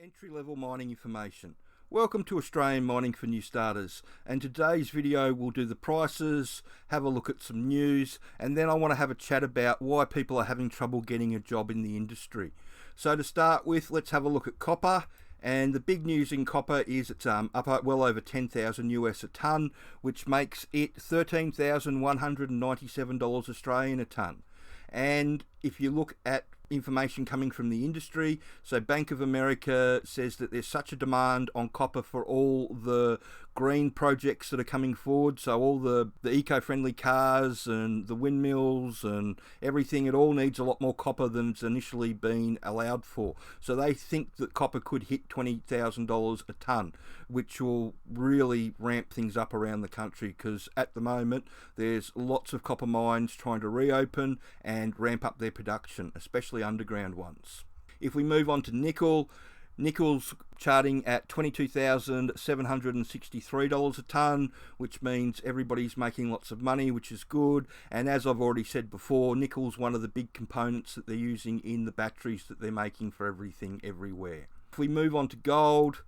Entry-level mining information. Welcome to Australian Mining for New Starters, and today's video will do the prices, have a look at some news, and then I want to have a chat about why people are having trouble getting a job in the industry. So to start with, let's have a look at copper. And the big news in copper is it's up well over 10,000 US a tonne, which makes it $13,197 Australian a tonne. And if you look at information coming from the industry, so Bank of America says that there's such a demand on copper for all the green projects that are coming forward, so all the eco-friendly cars and the windmills and everything, it all needs a lot more copper than it's initially been allowed for. So they think that copper could hit $20,000 a tonne, which will really ramp things up around the country, because at the moment there's lots of copper mines trying to reopen and ramp up their production, especially underground ones. If we move on to nickel, nickel's charting at $22,763 a tonne, which means everybody's making lots of money, which is good. And as I've already said before, nickel's one of the big components that they're using in the batteries that they're making for everything everywhere. If we move on to gold,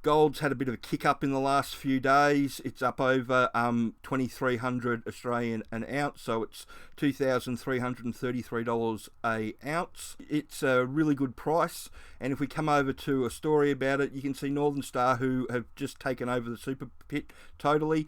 gold's had a bit of a kick up in the last few days. It's up over 2,300 Australian an ounce, so it's $2,333 a ounce. It's a really good price. And if we come over to a story about it, you can see Northern Star, who have just taken over the super pit totally.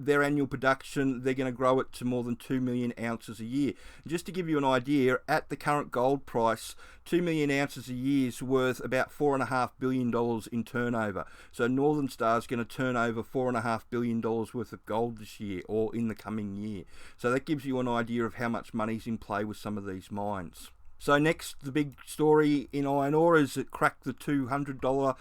Their annual production, they're going to grow it to more than 2 million ounces a year. Just to give you an idea, at the current gold price, 2 million ounces a year is worth about $4.5 billion in turnover. So Northern Star is going to turn over $4.5 billion worth of gold this year, or in the coming year. So that gives you an idea of how much money's in play with some of these mines. So next, the big story in iron ore is it cracked the $200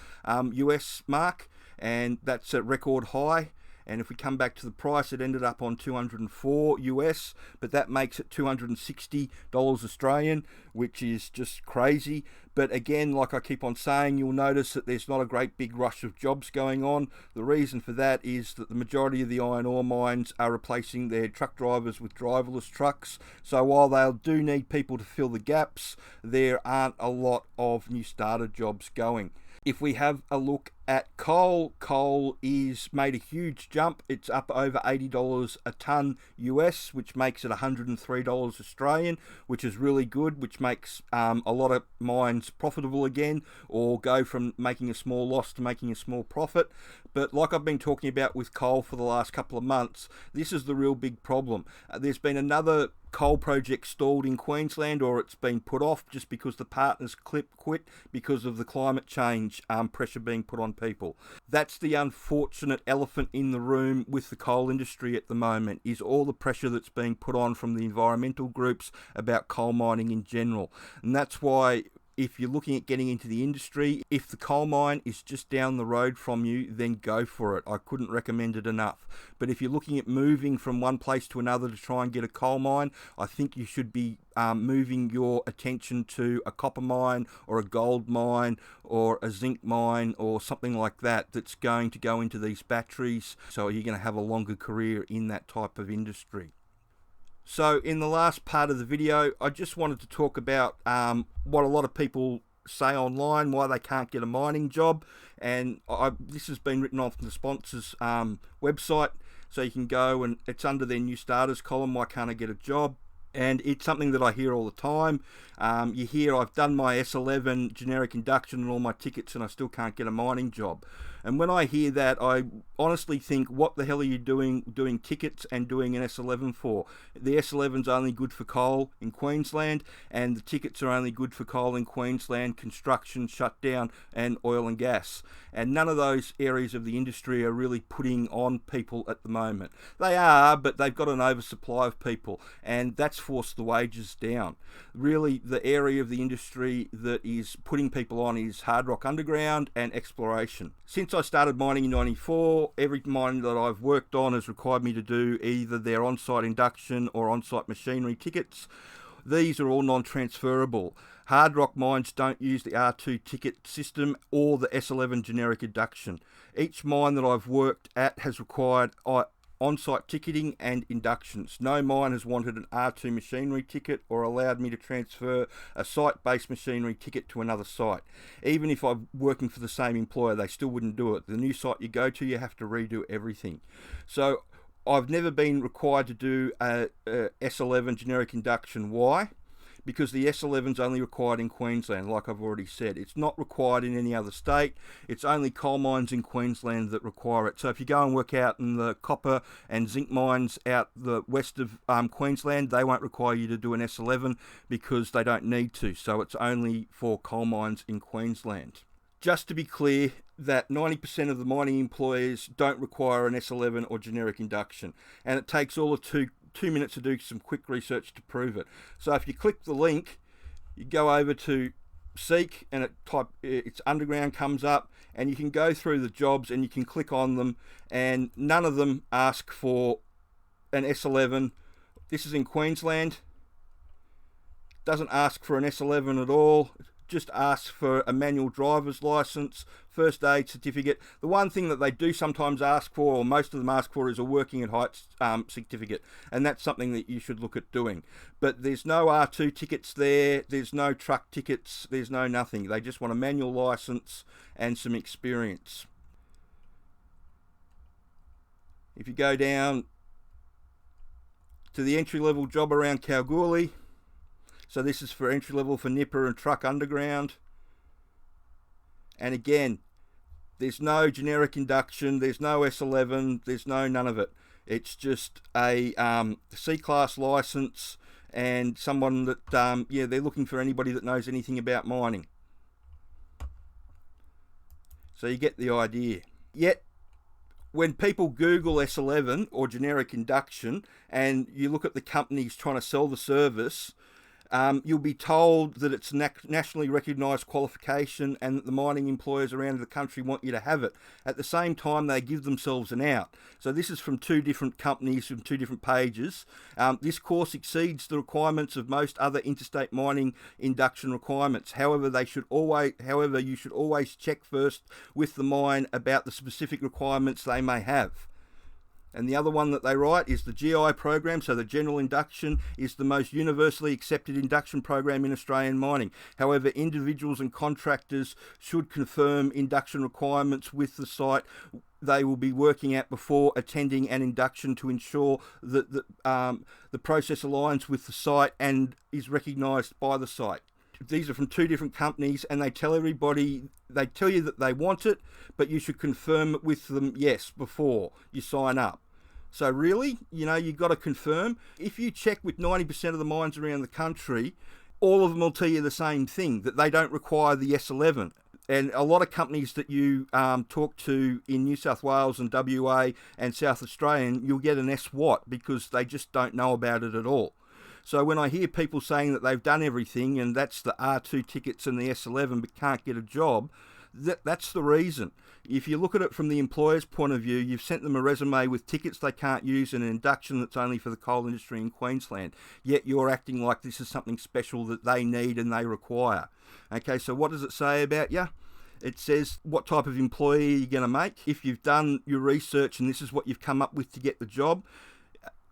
US mark, and that's a record high. And if we come back to the price, it ended up on 204 US, but that makes it $260 Australian, which is just crazy. But again, like I keep on saying, you'll notice that there's not a great big rush of jobs going on. The reason for that is that the majority of the iron ore mines are replacing their truck drivers with driverless trucks. So while they do need people to fill the gaps, there aren't a lot of new starter jobs going. If we have a look at coal, coal is made a huge jump. It's up over $80 a tonne US, which makes it $103 Australian, which is really good, which makes a lot of mines profitable again, or go from making a small loss to making a small profit. But like I've been talking about with coal for the last couple of months, this is the real big problem. There's been another coal project stalled in Queensland, or it's been put off just because the partners quit because of the climate change pressure being put on people. That's the unfortunate elephant in the room with the coal industry at the moment, is all the pressure that's being put on from the environmental groups about coal mining in general. And that's why, if you're looking at getting into the industry, if the coal mine is just down the road from you, then go for it. I couldn't recommend it enough. But if you're looking at moving from one place to another to try and get a coal mine, I think you should be moving your attention to a copper mine or a gold mine or a zinc mine or something like that, that's going to go into these batteries, so you're going to have a longer career in that type of industry. So in the last part of the video, I just wanted to talk about what a lot of people say online, why they can't get a mining job. And this has been written off the sponsor's website, so you can go and it's under their new starters column, why can't I get a job? And it's something that I hear all the time. You hear, I've done my S11 generic induction and all my tickets and I still can't get a mining job. And when I hear that, I honestly think, what the hell are you doing tickets and doing an S11 for? The S11's only good for coal in Queensland, and the tickets are only good for coal in Queensland, construction, shutdown, and oil and gas. And none of those areas of the industry are really putting on people at the moment. They are, but they've got an oversupply of people, and that's forced the wages down. Really, the area of the industry that is putting people on is hard rock underground and exploration. Since I started mining in '94, every mine that I've worked on has required me to do either their on-site induction or on-site machinery tickets. These are all non-transferable. Hard rock mines don't use the R2 ticket system or the S11 generic induction. Each mine that I've worked at has required on-site ticketing and inductions. No mine has wanted an R2 machinery ticket or allowed me to transfer a site-based machinery ticket to another site. Even if I'm working for the same employer, they still wouldn't do it. The new site you go to, you have to redo everything. So I've never been required to do a S11 generic induction. Why? Because the S11 is only required in Queensland, like I've already said. It's not required in any other state. It's only coal mines in Queensland that require it. So if you go and work out in the copper and zinc mines out the west of Queensland, they won't require you to do an S11 because they don't need to. So it's only for coal mines in Queensland. Just to be clear, that 90% of the mining employers don't require an S11 or generic induction. And it takes all of two minutes to do some quick research to prove it. So if you click the link, you go over to Seek and it's underground comes up, and you can go through the jobs and you can click on them, and none of them ask for an S11. This is in Queensland. Doesn't ask for an S11 at all. Just asks for a manual driver's license, first aid certificate. The one thing that they do sometimes ask for, or most of them ask for, is a working at heights certificate, and that's something that you should look at doing. But there's no R2 tickets there, there's no truck tickets, there's no nothing. They just want a manual license and some experience. If you go down to the entry-level job around Kalgoorlie, so this is for entry level for Nipper and Truck Underground. And again, there's no generic induction, there's no S11, there's none of it. It's just a C-class license and someone that, they're looking for anybody that knows anything about mining. So you get the idea. Yet, when people Google S11 or generic induction and you look at the companies trying to sell the service, you'll be told that it's nationally recognised qualification and that the mining employers around the country want you to have it. At the same time, they give themselves an out. So this is from two different companies from two different pages. This course exceeds the requirements of most other interstate mining induction requirements. However, you should always check first with the mine about the specific requirements they may have. And the other one that they write is the GI program, so the general induction is the most universally accepted induction program in Australian mining. However, individuals and contractors should confirm induction requirements with the site they will be working at before attending an induction to ensure that the process aligns with the site and is recognised by the site. These are from two different companies, and they tell you that they want it, but you should confirm it with them, yes, before you sign up. So really, you've got to confirm. If you check with 90% of the mines around the country, all of them will tell you the same thing, that they don't require the S11. And a lot of companies that you talk to in New South Wales and WA and South Australian, you'll get an SWAT because they just don't know about it at all. So when I hear people saying that they've done everything and that's the R2 tickets and the S11 but can't get a job, that's the reason. If you look at it from the employer's point of view, you've sent them a resume with tickets they can't use and an induction that's only for the coal industry in Queensland, yet you're acting like this is something special that they need and they require. Okay, so what does it say about you? It says what type of employee you're going to make. If you've done your research and this is what you've come up with to get the job,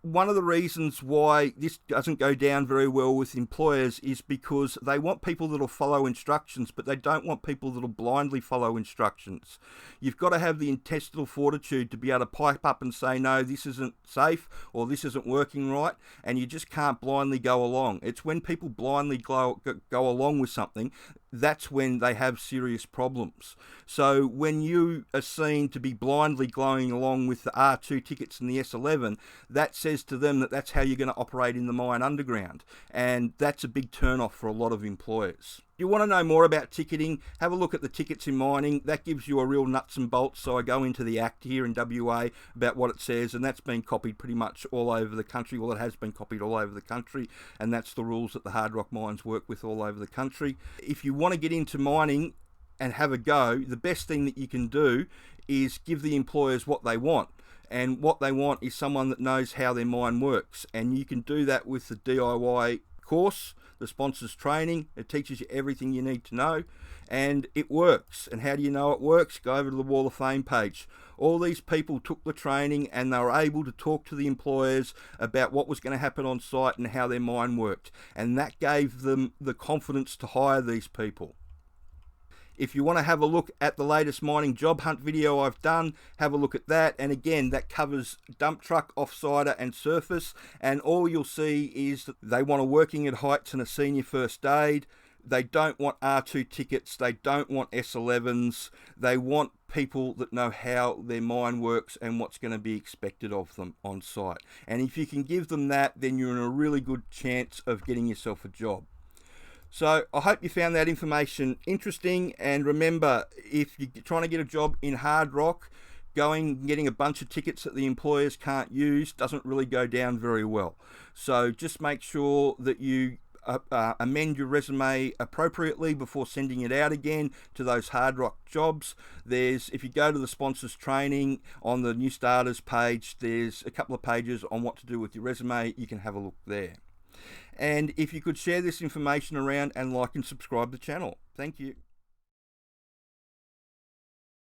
one of the reasons why this doesn't go down very well with employers is because they want people that'll follow instructions, but they don't want people that'll blindly follow instructions. You've got to have the intestinal fortitude to be able to pipe up and say, no, this isn't safe or this isn't working right, and you just can't blindly go along. It's when people blindly go along with something, that's when they have serious problems. So when you are seen to be blindly going along with the R2 tickets and the S11, that says to them that that's how you're going to operate in the mine underground. And that's a big turn-off for a lot of employers. You want to know more about ticketing, have a look at the tickets in mining. That gives you a real nuts and bolts. So I go into the Act here in WA about what it says, and that's been copied pretty much all over the country. Well, it has been copied all over the country, and that's the rules that the hard rock mines work with all over the country. If you want to get into mining and have a go, the best thing that you can do is give the employers what they want. And what they want is someone that knows how their mine works. And you can do that with the DIY course the sponsors training. It teaches you everything you need to know, and it works. And how do you know it works? Go over to the Wall of Fame page. All these people took the training and they were able to talk to the employers about what was going to happen on site and how their mind worked, and that gave them the confidence to hire these people. If you want to have a look at the latest mining job hunt video I've done, have a look at that. And again, that covers dump truck, offsider and surface. And all you'll see is that they want a working at heights and a senior first aid. They don't want R2 tickets. They don't want S11s. They want people that know how their mine works and what's going to be expected of them on site. And if you can give them that, then you're in a really good chance of getting yourself a job. So I hope you found that information interesting, and remember, if you're trying to get a job in hard rock, getting a bunch of tickets that the employers can't use doesn't really go down very well. So just make sure that you amend your resume appropriately before sending it out again to those hard rock jobs. If you go to the sponsors training on the new starters page, there's a couple of pages on what to do with your resume. You can have a look there. And if you could share this information around and like and subscribe the channel. Thank you.